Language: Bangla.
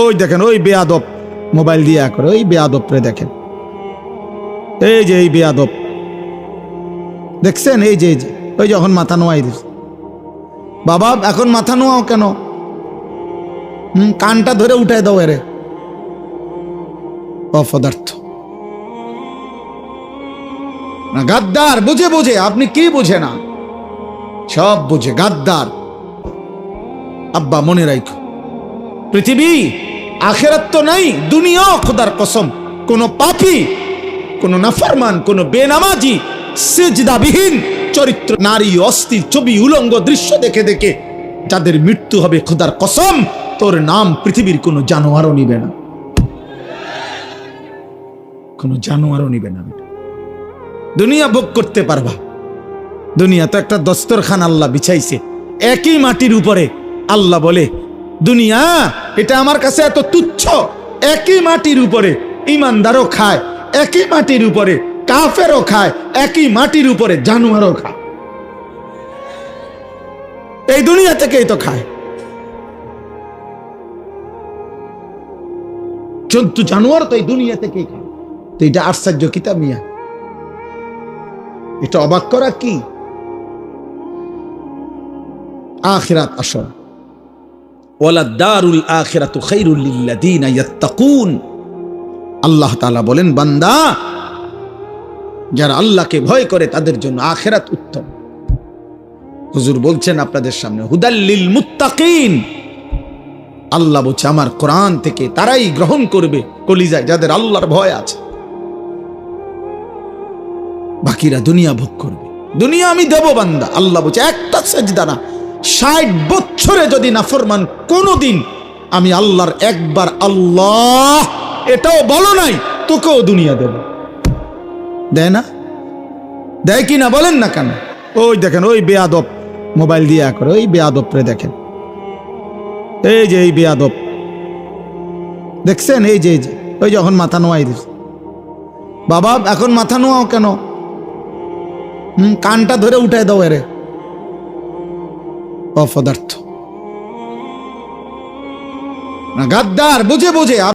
ওই দেখেন ওই বেয়াদব মোবাইল দিয়ে করে ওই বেয়াদবরে দেখেন, এই যে এই বেয়াদব দেখছেন, এই যে ওই যখন মাথা নোয়াই দিচ্ছে। বাবা এখন মাথা নোয়াও কেন? কানটা ধরে উঠাই দাও এরে, অপদার্থ না গাদ্দার। বুঝে বুঝে আপনি কি বুঝে না, সব বুঝে গাদ্দার। আব্বা মনে রাখো, পৃথিবী আখেরাত তো নাই, দুনিয়াও খোদার কসম কোন পাপী, কোন নাফরমান, কোন বেনামাজি, সিজদাবিহীন চরিত্র নারী অস্থির ছবি উলঙ্গ দৃশ্য দেখে দেখে যাদের মৃত্যু হবে, খোদার কসম তোর নাম পৃথিবীর কোন জানোয়ারও নিবে না, কোন জানোয়ারও নিবে না। দুনিয়া ভোগ করতে পারবা, দুনিয়া তো একটা দস্তরখান আল্লাহ বিছাইছে একই মাটির উপরে। আল্লাহ বলে দুনিয়া এটা আমার কাছে এত তুচ্ছ, একই মাটির উপরে ইমানদারও খায়, একই মাটির উপরে কাফেরও খায়, একই মাটির উপরে জানোয়ারও খায়। এই দুনিয়া থেকেই তো খায়, জন্তু জানোয়ার তো এই দুনিয়া থেকেই খায়। তো এটা আশ্চর্য কিতাব মিয়া, এটা অবাক করা কি? আখিরাত আসল, ওয়ালাদ-দারুল আখিরাতু খায়রুল লিল্লাযিনা ইয়াত্তাকুন। আল্লাহ তাআলা বলেন, বান্দা যারা আল্লাহকে ভয় করে তাদের জন্য আখিরাত উত্তম। হুজুর বলছেন আপনাদের সামনে, হুদাল লিল মুত্তাকিন। আল্লাহ বলছে আমার কোরআন থেকে তারাই গ্রহণ করবে কলিজায় যাদের আল্লাহর ভয় আছে, বাকিরা দুনিয়া ভোগ করবে। দুনিয়া আমি দেব বান্দা। আল্লাহ বলছে একটা সেজদা না, 60 বছরে যদি নাফরমান কোনদিন আমি আল্লাহর একবার আল্লাহ এটাও বলো নাই, তোকেও দুনিয়া দেব। দেয় না? দেয় কি না বলেন না কেন? ওই দেখেন ওই বেয়াদব মোবাইল দিয়ে করে ওই বেয়াদবরে দেখেন, এই যে এই বেয়াদব দেখছেন, এই যে ওই যখন মাথা নোয়াই দিচ্ছে। বাবা এখন মাথা নোয়াও কেন? কানটা ধরে উঠাই দাও এরে, অপদার্থ না গাদ্দার। বুঝে বুঝে